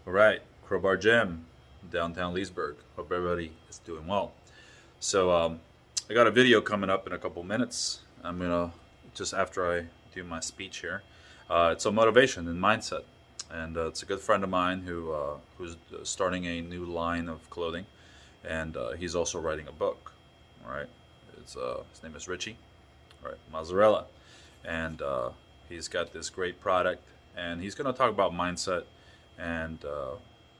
All right, Crowbar Gym, downtown Leesburg. Hope everybody is doing well. So, I got a video coming up in a couple minutes. I'm gonna just after I do my speech here. It's on motivation and mindset, and it's a good friend of mine who's starting a new line of clothing, and he's also writing a book. All right, his name is Richie. All right, mozzarella, and he's got this great product, and he's going to talk about mindset and uh,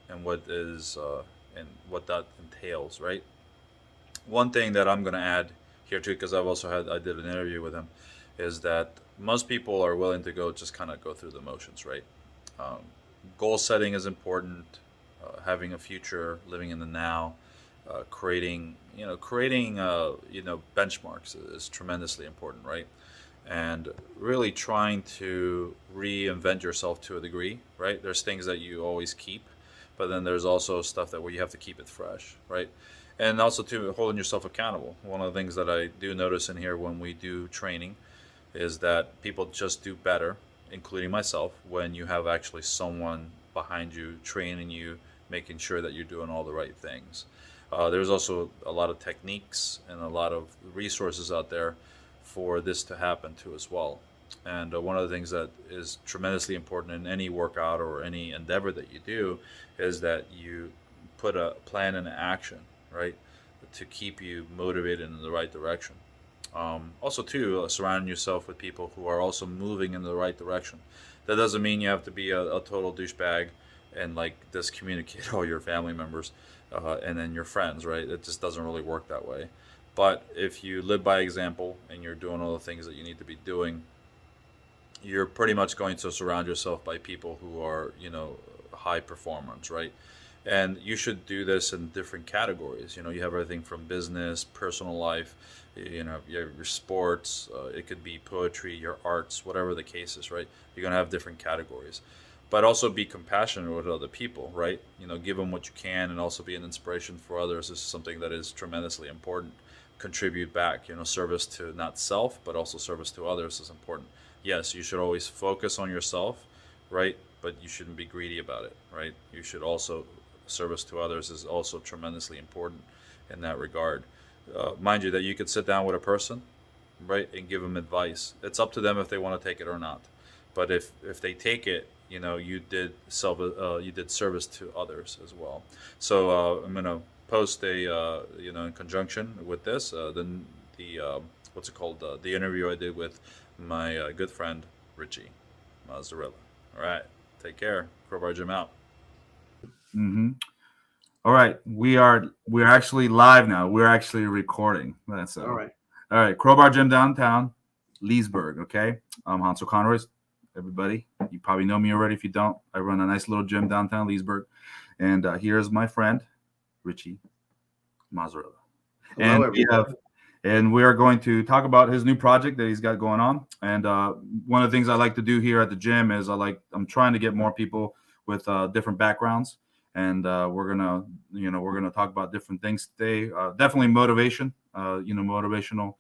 and what that entails, right? One thing that I'm going to add here too, because I did an interview with him, is that most people are willing to go just kind of go through the motions, right? Um, Goal setting is important. Having a future, living in the now, creating benchmarks is tremendously important, right? And really trying to reinvent yourself to a degree, right? There's things that you always keep, but then there's also stuff that where you have to keep it fresh, right? And also to holding yourself accountable. One of the things that I do notice in here when we do training is that people just do better, including myself, when you have actually someone behind you training you, making sure that you're doing all the right things. There's also a lot of techniques and a lot of resources out there for this to happen too as well. And one of the things that is tremendously important in any workout or any endeavor that you do is that you put a plan in action, right, to keep you motivated in the right direction. Also, too, surrounding yourself with people who are also moving in the right direction. That doesn't mean you have to be a total douchebag and like discommunicate all your family members and then your friends, right? It just doesn't really work that way. But if you live by example and you're doing all the things that you need to be doing, you're pretty much going to surround yourself by people who are, high performers, right? And you should do this in different categories. You have everything from business, personal life, you have your sports, it could be poetry, your arts, whatever the case is, right? You're going to have different categories. But also be compassionate with other people, right? Give them what you can and also be an inspiration for others is something that is tremendously important. Contribute back, service to not self, but also service to others is important. Yes, you should always focus on yourself, right? But you shouldn't be greedy about it, right? You should also service to others is also tremendously important in that regard. Mind you, that you could sit down with a person, right, and give them advice. It's up to them if they want to take it or not. But if they take it, you did service to others as well. So I'm gonna post a in conjunction with this the what's it called the interview I did with my good friend Richie Mazzarella. All right, take care. Crowbar Jim out. Hmm. All right, we're actually live now. We're actually recording. That's All right. all right. Crowbar Gym downtown, Leesburg. Okay, I'm Hansel Conroy. Everybody, you probably know me already. If you don't, I run a nice little gym downtown Leesburg, and here's my friend Richie Mazzarella. Hello, And everybody. we are going to talk about his new project that he's got going on. And one of the things I like to do here at the gym is I'm trying to get more people with different backgrounds, and we're gonna talk about different things today. Definitely motivation, motivational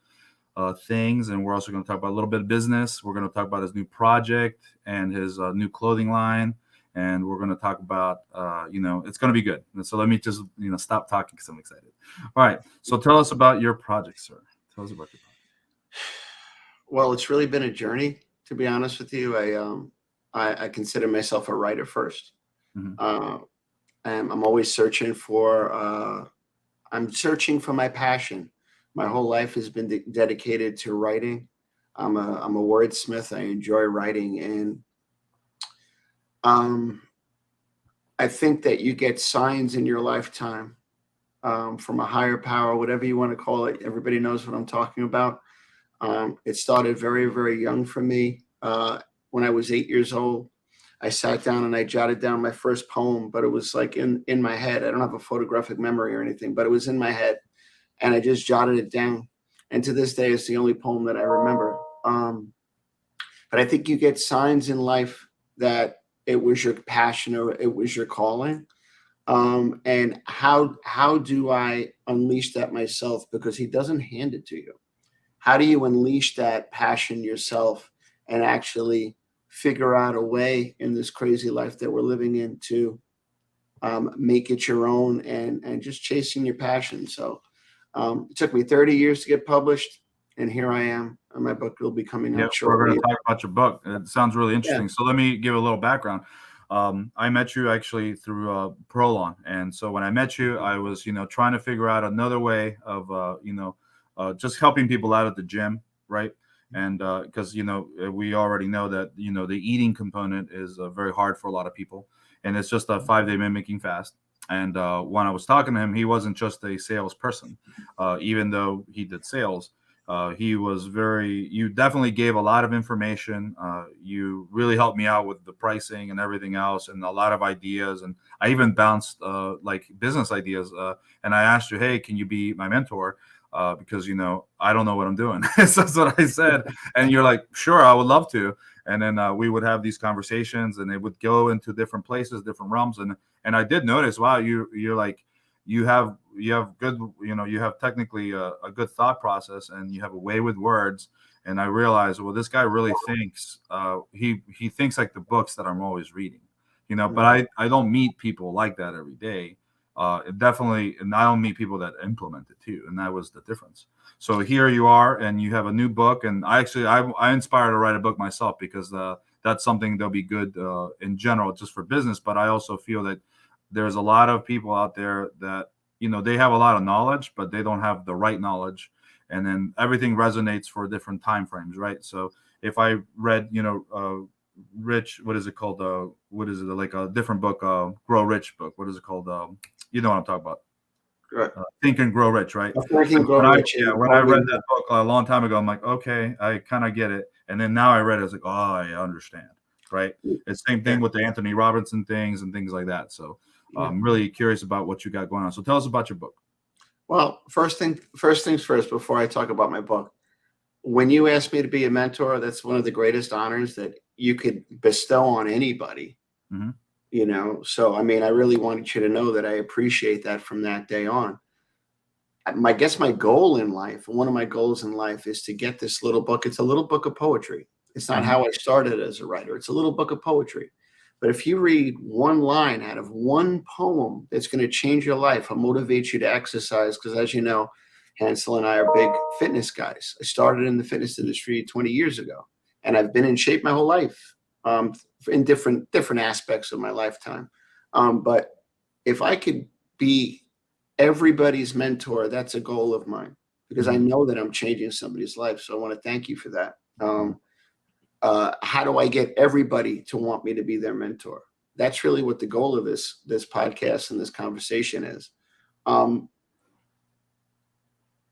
things, and we're also going to talk about a little bit of business. We're going to talk about his new project and his new clothing line, and we're going to talk about it's going to be good. And so let me just stop talking because I'm excited. All right, so tell us about your project, sir. Tell us about your Well, it's really been a journey, to be honest with you. I consider myself a writer first. project. Uh, I'm always searching for. I'm searching for my passion. My whole life has been dedicated to writing. I'm a wordsmith. I enjoy writing, and um, I think that you get signs in your lifetime from a higher power, whatever you want to call it. Everybody knows what I'm talking about. It started very, very young for me. When I was 8 years old, I sat down and I jotted down my first poem, but it was like in my head. I don't have a photographic memory or anything, but it was in my head, and I just jotted it down. And to this day, it's the only poem that I remember. But I think you get signs in life that it was your passion or it was your calling. And how do I unleash that myself? Because he doesn't hand it to you. How do you unleash that passion yourself and actually figure out a way in this crazy life that we're living in to make it your own, and just chasing your passion. So it took me 30 years to get published, and here I am. And my book will be coming Yeah, out we're going shortly. to talk about your book. It sounds really interesting. So let me give a little background. I met you actually through Prolon, and so when I met you, I was trying to figure out another way of just helping people out at the gym, right? And because we already know that the eating component is very hard for a lot of people, and it's just a 5-day mimicking fast. And when I was talking to him, he wasn't just a salesperson, even though he did sales. He was you definitely gave a lot of information. You really helped me out with the pricing and everything else, and a lot of ideas. And I even bounced like business ideas. And I asked you, hey, can you be my mentor? Because, I don't know what I'm doing. So that's what I said. And you're like, sure, I would love to. And then we would have these conversations, and it would go into different places, different realms. And I did notice, wow, you're like, you have good, you have technically a good thought process, and you have a way with words. And I realized, well, this guy really thinks, he thinks like the books that I'm always reading, but I don't meet people like that every day. Definitely, and I don't meet people that implement it too. And that was the difference. So here you are, and you have a new book. And I inspired to write a book myself, because that's something that'll be good in general, just for business. But I also feel that there's a lot of people out there that, they have a lot of knowledge, but they don't have the right knowledge. And then everything resonates for different time frames, right? So if I read, Rich, what is it called? What is it, like a different book, Grow Rich book? What is it called? You know what I'm talking about? Right. Think and Grow Rich, right? Think and Grow Rich. When I read that book a long time ago, I'm like, okay, I kind of get it. And then now I read it, I was like, oh, I understand, right? It's the same thing with the Anthony Robinson things and things like that. So I'm really curious about what you got going on. So tell us about your book. Well, first things first, before I talk about my book. When you asked me to be a mentor, that's one of the greatest honors that you could bestow on anybody. Mm-hmm. So I mean, I really wanted you to know that I appreciate that from that day on. I guess my goal in life, one of my goals in life, is to get this little book. It's a little book of poetry. It's not how I started as a writer. It's a little book of poetry. But if you read one line out of one poem that's going to change your life or motivate you to exercise, because as you know, Hansel and I are big fitness guys. I started in the fitness industry 20 years ago, and I've been in shape my whole life, in different aspects of my lifetime. But if I could be everybody's mentor, that's a goal of mine, because I know that I'm changing somebody's life. So I want to thank you for that. How do I get everybody to want me to be their mentor? That's really what the goal of this podcast and this conversation is.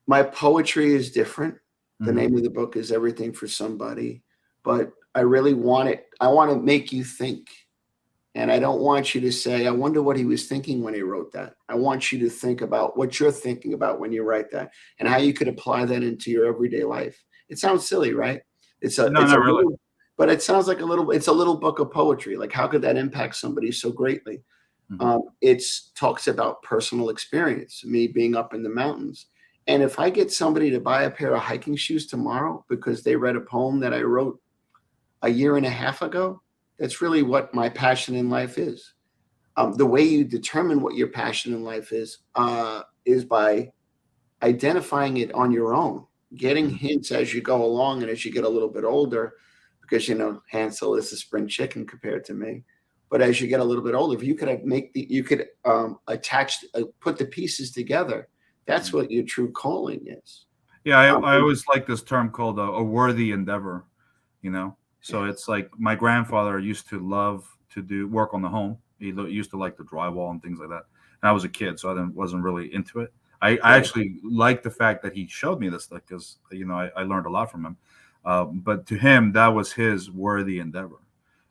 My poetry is different. The name of the book is Everything for Somebody, but I really want it. I want to make you think. And I don't want you to say, I wonder what he was thinking when he wrote that. I want you to think about what you're thinking about when you write that, and how you could apply that into your everyday life. It sounds silly, right? Not really. But it sounds like it's a little book of poetry. Like, how could that impact somebody so greatly? It talks about personal experience, me being up in the mountains. And if I get somebody to buy a pair of hiking shoes tomorrow because they read a poem that I wrote a year and a half ago, that's really what my passion in life is. The way you determine what your passion in life is by identifying it on your own, getting hints as you go along and as you get a little bit older, because Hansel is a spring chicken compared to me. But as you get a little bit older, if you could put the pieces together, that's what your true calling is. Yeah, I always like this term called a worthy endeavor. So it's like my grandfather used to love to work on the home. He used to like the drywall and things like that. And I was a kid, so I wasn't really into it. I actually like the fact that he showed me this stuff, because I learned a lot from him. But to him, that was his worthy endeavor.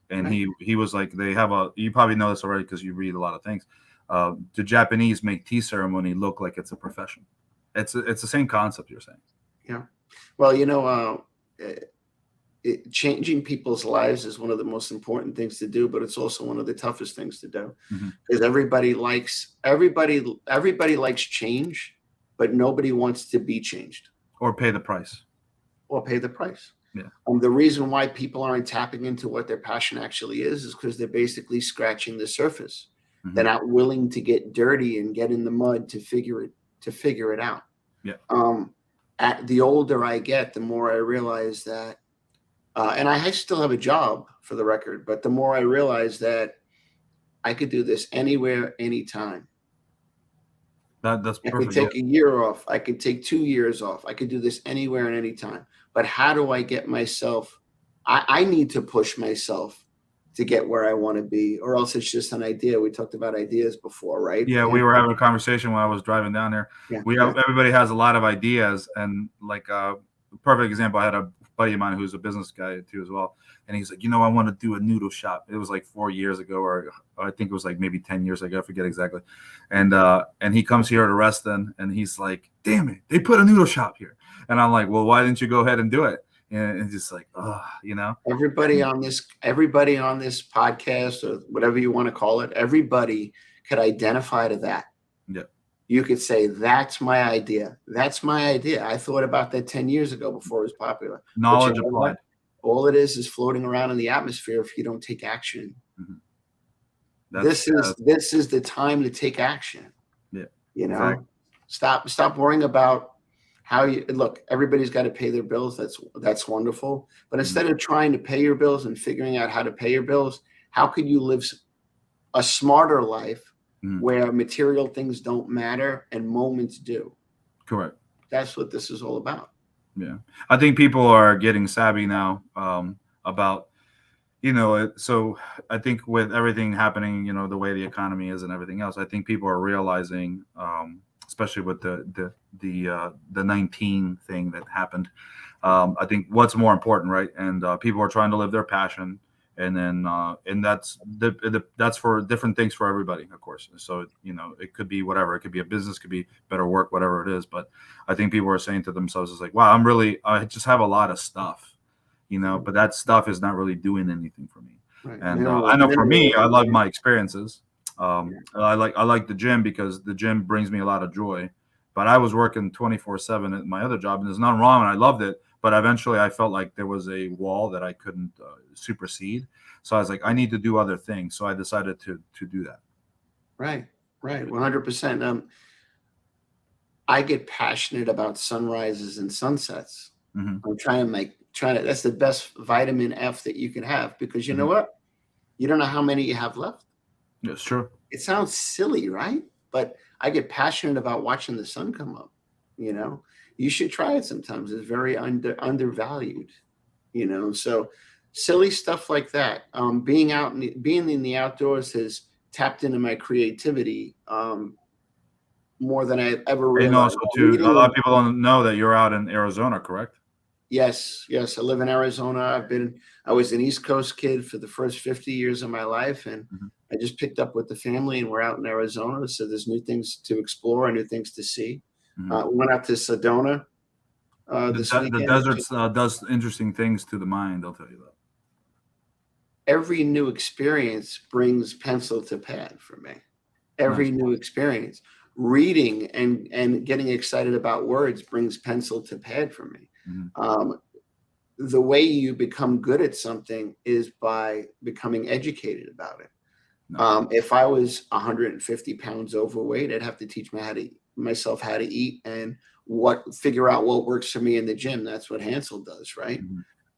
And he was like, you probably know this already because you read a lot of things. The Japanese make tea ceremony look like it's a profession. It's the same concept you're saying. Yeah. Well, changing people's lives is one of the most important things to do, but it's also one of the toughest things to do, because everybody likes change, but nobody wants to be changed or pay the price. Yeah. The reason why people aren't tapping into what their passion actually is because they're basically scratching the surface. They're not willing to get dirty and get in the mud to figure it out. Yeah. At the older I get, the more I realize that, and I still have a job for the record, but the more I realize that I could do this anywhere, anytime. That's I perfect. could take a year off. I could take 2 years off. I could do this anywhere and anytime. But how do I get myself? I need to push myself to get where I want to be, or else it's just an idea. We talked about ideas before, right? Yeah, we were having a conversation when I was driving down there. Yeah, everybody has a lot of ideas, and like perfect example, I had a buddy of mine who's a business guy too as well, and he's like, I want to do a noodle shop. It was like 4 years ago, or I think it was like maybe 10 years ago, I forget exactly. And he comes here to Reston, and he's like, damn it, they put a noodle shop here. And I'm like, well, why didn't you go ahead and do it? And it's just like, everybody on this podcast, or whatever you want to call it, everybody could identify to that. Yeah. You could say, that's my idea. That's my idea. I thought about that 10 years ago before it was popular. Knowledge applied. All it is floating around in the atmosphere if you don't take action. Mm-hmm. This is the time to take action. Yeah. Exactly. Stop worrying about how you look. Everybody's got to pay their bills. That's wonderful. But instead of trying to pay your bills and figuring out how to pay your bills, how could you live a smarter life where material things don't matter and moments do? Correct. That's what this is all about. Yeah. I think people are getting savvy now about, so I think with everything happening, the way the economy is and everything else, I think people are realizing, especially with the 19 thing that happened. I think what's more important, right? And people are trying to live their passion, and then and that's for different things for everybody, of course. So it could be whatever. It could be a business, could be better work, whatever it is. But I think people are saying to themselves, "It's like, wow, I just have a lot of stuff, but that stuff is not really doing anything for me." Right. And I know for me, I love my experiences. I like the gym because the gym brings me a lot of joy, but I was working 24/7 at my other job, and there's nothing wrong, and I loved it. But eventually I felt like there was a wall that I couldn't supersede. So I was like, I need to do other things. So I decided to do that. Right. 100%. I get passionate about sunrises and sunsets. Mm-hmm. I'm trying to, that's the best vitamin F that you can have, because you know what? You don't know how many you have left. Yes, sure. It sounds silly, right? But I get passionate about watching the sun come up. You should try it sometimes. It's very undervalued. So silly stuff like that. Being in the outdoors has tapped into my creativity more than I ever realized. And also, too, a lot of people don't know that you're out in Arizona, correct? Yes. I live in Arizona. I was an East Coast kid for the first 50 years of my life, and I just picked up with the family, and we're out in Arizona. So there's new things to explore and new things to see. We went out to Sedona this weekend. The desert does interesting things to the mind, I'll tell you that. Every new experience brings pencil to pad for me. Every new experience. Reading and getting excited about words brings pencil to pad for me. The way you become good at something is by becoming educated about it. If I was 150 pounds overweight, I'd have to teach myself how to eat and figure out what works for me in the gym. That's what Hansel does, right?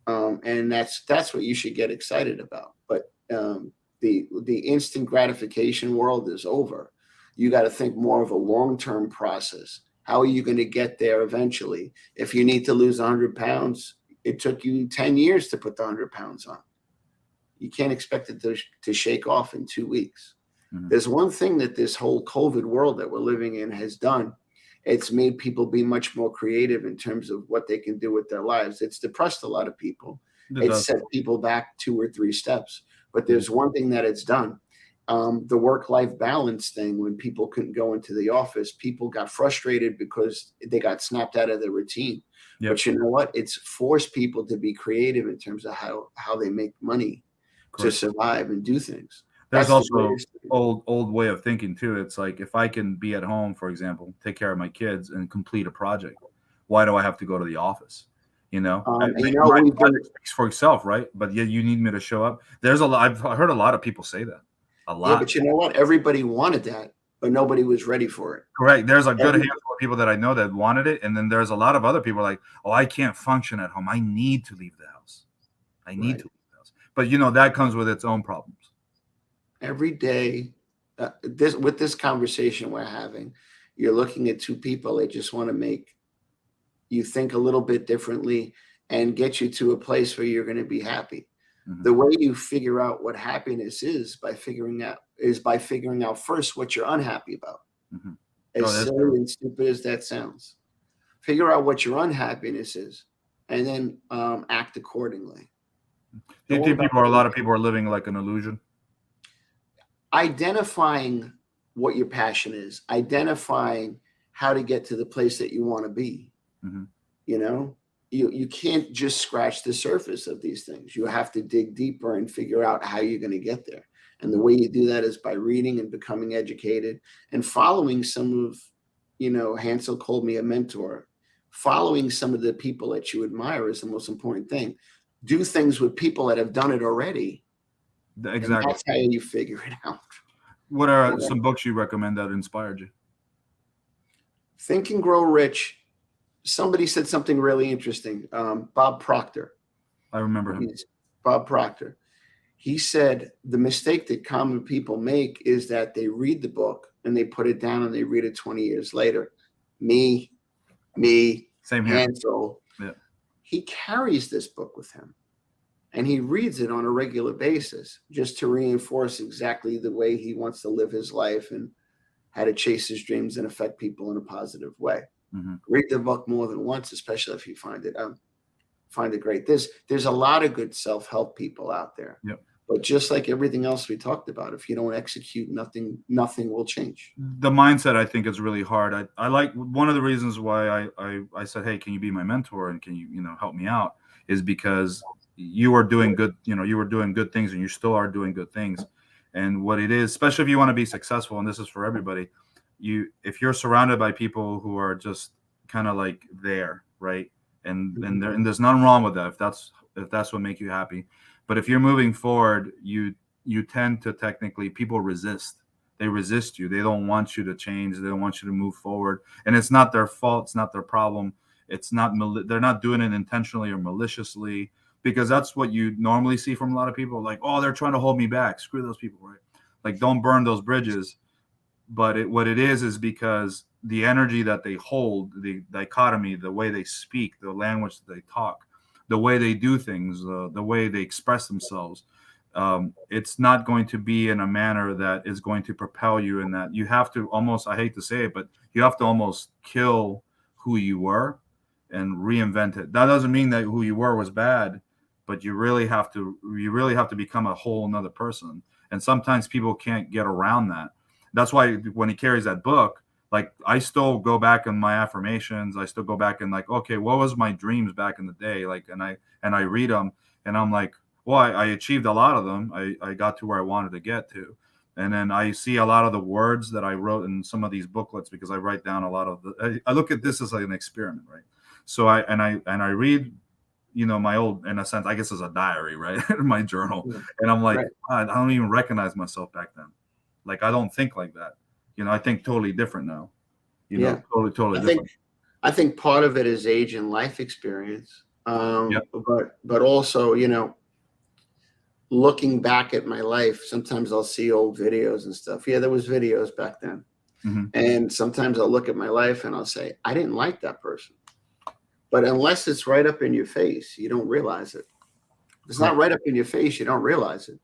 And that's what you should get excited about. But the instant gratification world is over. You got to think more of a long-term process. How are you going to get there eventually? If you need to lose 100 pounds, it took you 10 years to put the 100 pounds on. You can't expect it to shake off in 2 weeks. There's one thing that this whole COVID world that we're living in has done. It's made people be much more creative in terms of what they can do with their lives. It's depressed a lot of people. It's set people back 2 or 3 steps. But there's one thing that it's done. The work-life balance thing, when people couldn't go into the office, people got frustrated because they got snapped out of their routine. Yep. But you know what? It's forced people to be creative in terms of how they make money to survive and do things. There's also old way of thinking too. It's like, if I can be at home, for example, take care of my kids and complete a project, why do I have to go to the office? It speaks for itself, right? But yeah, you need me to show up. I've heard a lot of people say that. A Yeah, lot. but you know what? Everybody wanted that, but nobody was ready for it. Correct. There's a good Every- handful of people that I know that wanted it, and then there's a lot of other people like, oh, I can't function at home. I need to leave the house. I need Right. to leave the house. But that comes with its own problems. Every day, with this conversation we're having, you're looking at two people that just want to make you think a little bit differently and get you to a place where you're going to be happy. Mhm. The way you figure out what happiness is by figuring out first what you're unhappy about. Mhm. As Oh, that's silly true. and stupid as that sounds, figure out what your unhappiness is, and then act accordingly. Do you Go think about a lot of people are living like an illusion? identifying what your passion is, identifying how to get to the place that you want to be. Mhm. You know, you can't just scratch the surface of these things. You have to dig deeper and figure out how you're going to get there. And the way you do that is by reading and becoming educated and following some of, Hansel called me a mentor. Following some of the people that you admire is the most important thing. Do things with people that have done it already, and Exactly. that's how you figure it out. What are Yeah. some books you recommend that inspired you? Think and Grow Rich. Somebody said something really interesting. Bob Proctor. I remember him. Bob Proctor. He said the mistake that common people make is that they read the book and they put it down and they read it 20 years later. Me, Same here. Hansel. Yeah. He carries this book with him and he reads it on a regular basis just to reinforce exactly the way he wants to live his life and how to chase his dreams and affect people in a positive way. Mhm. Read the book more than once, especially if you find it great. There's a lot of good self-help people out there. Yep. But just like everything else we talked about, if you don't execute, nothing will change. The mindset, I think, is really hard. I like one of the reasons why I said, hey, can you be my mentor and can you help me out, is because you are doing good, you were doing good things and you still are doing good things. And what it is, especially if you want to be successful, and this is for everybody, if you're surrounded by people who are just kind of like there, right? And there's nothing wrong with that if that's what makes you happy. But if you're moving forward, you tend to people resist. They resist you. They don't want you to change. They don't want you to move forward. And it's not their fault. It's not their problem. They're not doing it intentionally or maliciously, because that's what you normally see from a lot of people. Like, oh, they're trying to hold me back. Screw those people, right? Like, don't burn those bridges. But what it is because the energy that they hold, the dichotomy, the way they speak, the language that they talk, the way they do things, the way they express themselves, it's not going to be in a manner that is going to propel you, in that you have to almost, I hate to say it, but you have to almost kill who you were and reinvent it. That doesn't mean that who you were was bad, but you really have to become a whole nother person. And sometimes people can't get around that. That's why when he carries that book, like, I still go back in my affirmations. I still go back and like, okay, what was my dreams back in the day? Like, and I read them and I'm like, well, I achieved a lot of them. I got to where I wanted to get to. And then I see a lot of the words that I wrote in some of these booklets, because I write down a lot of I look at this as like an experiment, right? So I read, my old, in a sense, I guess, as a diary, right? My journal. And I'm like, Right. God, I don't even recognize myself back then. Like, I don't think like that. I think totally different now. Yeah. Totally I different. I think part of it is age and life experience. Yep. But also, looking back at my life, sometimes I'll see old videos and stuff. Yeah, there was videos back then. Mhm. And sometimes I'll look at my life and I'll say, I didn't like that person. But unless it's right up in your face, you don't realize it. If it's not right up in your face, you don't realize it.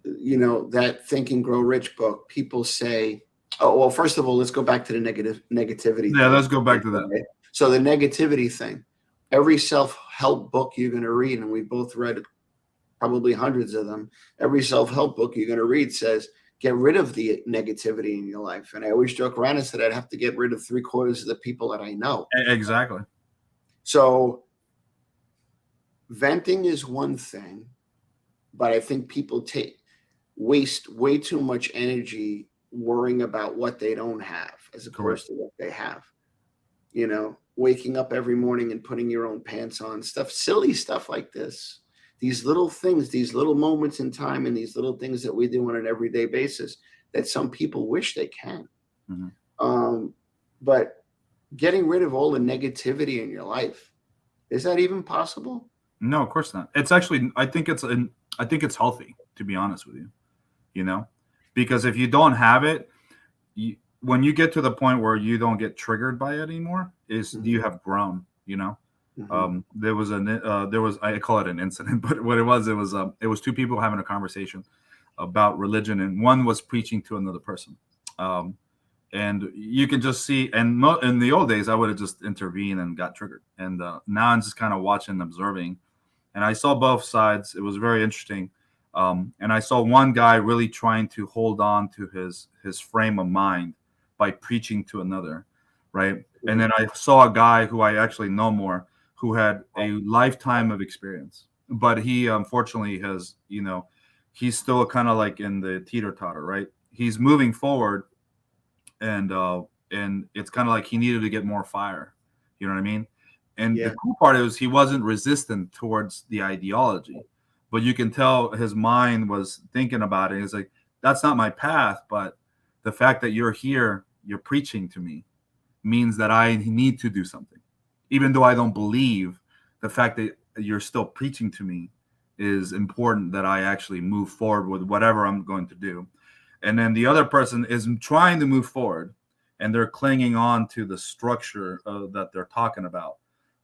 That Think and Grow Rich book, people say, oh, well, first of all, let's go back to the negativity. Yeah, thing. let's go back to that. So the negativity thing, every self-help book you're going to read, and we've both read probably hundreds of them, every self-help book you're going to read says, get rid of the negativity in your life. And I always joke around and said, I'd have to get rid of 3/4 of the people that I know. Exactly. So venting is one thing, but I think people waste way too much energy worrying about what they don't have as opposed to what they have. Waking up every morning and putting your own pants on, silly stuff like this. these little things, these little moments in time, and these little things that we do on an everyday basis that some people wish they can. Mhm. But getting rid of all the negativity in your life, is that even possible? No, of course not. It's actually, I think it's healthy, to be honest with you, you know, because if you don't have it, when you get to the point where you don't get triggered by it anymore, you have grown, you know. There was I call it an incident, but what it was two people having a conversation about religion, and one was preaching to another person. And you can just see, and in the old days, I would have just intervened and got triggered. And now I'm just kind of watching and observing. And I saw both sides. It was very interesting. And I saw one guy really trying to hold on to his frame of mind by preaching to another, right? And then I saw a guy who I actually know more, who had a lifetime of experience. But he unfortunately has, he's still kind of like in the teeter-totter, right? He's moving forward, and it's kind of like he needed to get more fire. You know what I mean? And the cool part is he wasn't resistant towards the ideology, but you can tell his mind was thinking about it. He's like, that's not my path, but the fact that you're here, you're preaching to me, means that I need to do something. Even though I don't believe, the fact that you're still preaching to me is important, that I actually move forward with whatever I'm going to do. And then the other person is trying to move forward, and they're clinging on to the structure that they're talking about.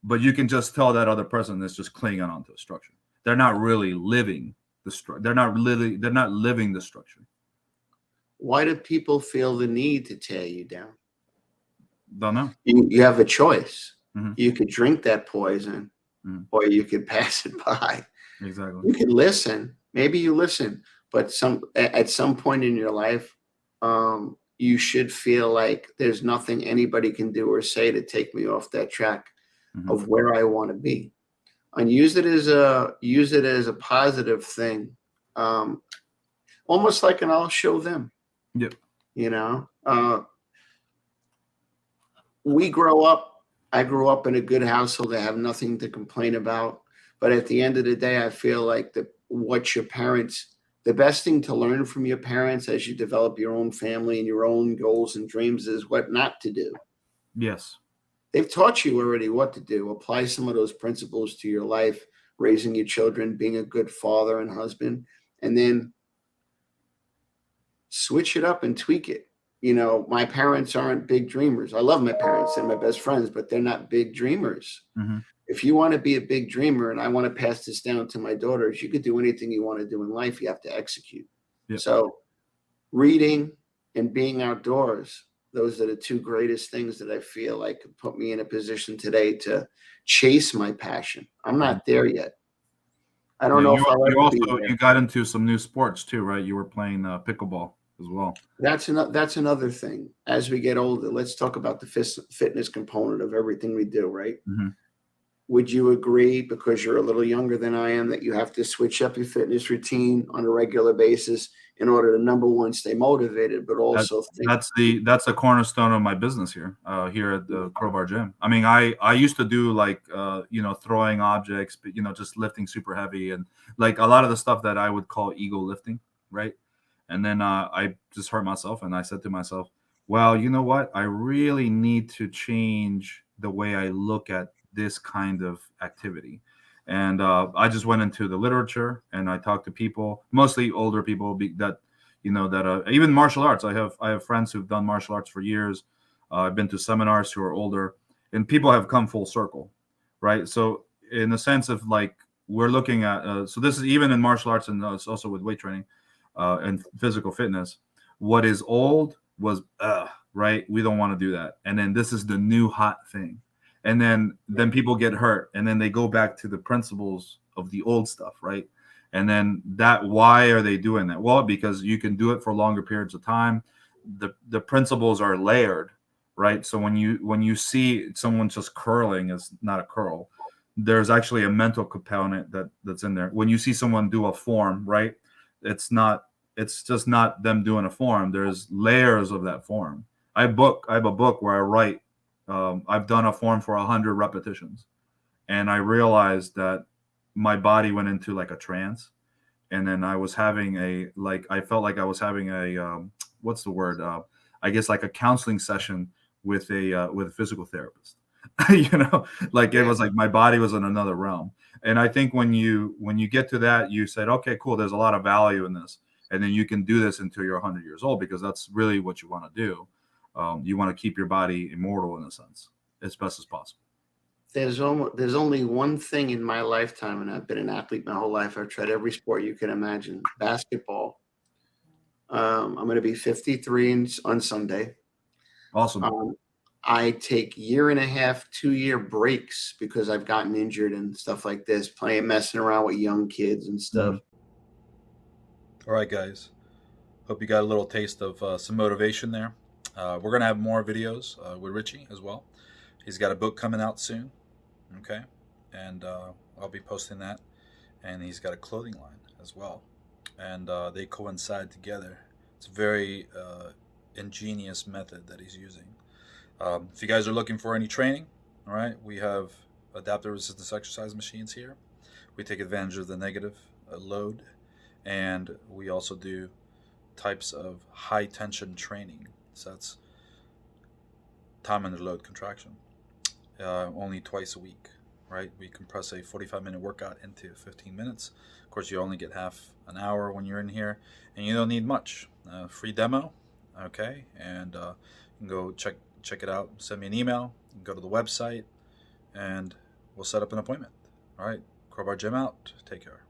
But you can just tell that other person is just clinging on to a structure. They're not really living the structure. They're not living the structure. Why do people feel the need to tear you down? Don't know. You have a choice. Mm-hmm. You could drink that poison, or you could pass it by. Exactly. You could listen. Maybe you listen, but at some point in your life, you should feel like there's nothing anybody can do or say to take me off that track of where I want to be. And use it as a positive thing, almost like an I'll show them. Yep. I grew up in a good household. I have nothing to complain about. But at the end of the day, I feel like the best thing to learn from your parents as you develop your own family and your own goals and dreams is what not to do. Yes. They've taught you already what to do. Apply some of those principles to your life, raising your children, being a good father and husband, and then switch it up and tweak it. My parents aren't big dreamers. I love my parents. They're my best friends, but they're not big dreamers. If you want to be a big dreamer, and I want to pass this down to my daughters, you could do anything you want to do in life. You have to execute. Yep. So reading and being outdoors, those are the two greatest things that I feel like could put me in a position today to chase my passion. I'm not there yet. I don't know if I'll ever be there. You got into some new sports too, right? You were playing pickleball as well. That's another thing. As we get older, let's talk about the fitness component of everything we do, right? Would you agree, because you're a little younger than I am, that you have to switch up your fitness routine on a regular basis in order to, number one, stay motivated, but also that's the cornerstone of my business here at the Crowbar Gym. I mean, I used to do like throwing objects, but just lifting super heavy, and like a lot of the stuff that I would call ego lifting, right? And then I just hurt myself, and I said to myself, well, you know what? I really need to change the way I look at this kind of activity. And I just went into the literature, and I talked to people, mostly older people that even martial arts. I have friends who've done martial arts for years. I've been to seminars who are older, and people have come full circle, right? So in the sense of like, we're looking at, so this is even in martial arts, and it's also with weight training and physical fitness. What is old was, right? We don't want to do that. And then this is the new hot thing. And then people get hurt, and then they go back to the principles of the old stuff, right? And then why are they doing that? Well, because you can do it for longer periods of time. The principles are layered, right? So when you see someone just curling, is not a curl. There's actually a mental component that's in there. When you see someone do a form, right? It's just not them doing a form. There's layers of that form. I have a book where I write. I've done a form for 100 repetitions, and I realized that my body went into like a trance, and then I was having I felt like I was having what's the word? I guess like a counseling session with a physical therapist. Like it Yeah. was like my body was in another realm. And I think when you get to that, you said, okay, cool, there's a lot of value in this, and then you can do this until you're 100 years old, because that's really what you want to do. You want to keep your body immortal in a sense, as best as possible. There's only one thing in my lifetime, and I've been an athlete my whole life. I've tried every sport you can imagine. Basketball. I'm going to be 53 on Sunday. Awesome. I take 1.5, 2-year breaks because I've gotten injured and stuff like this, messing around with young kids and stuff. All right, guys. Hope you got a little taste of some motivation there. We're going to have more videos with Richie as well. He's got a book coming out soon. Okay. And I'll be posting that. And he's got a clothing line as well. And they coincide together. It's a very ingenious method that he's using. If you guys are looking for any training, all right, we have adaptive resistance exercise machines here. We take advantage of the negative load, and we also do types of high tension training. So that's time under load contraction, only twice a week, right? We compress a 45-minute workout into 15 minutes. Of course, you only get half an hour when you're in here, and you don't need much. Free demo, okay? And you can go check it out. Send me an email. You can go to the website, and we'll set up an appointment. All right, Crowbar Gym out. Take care.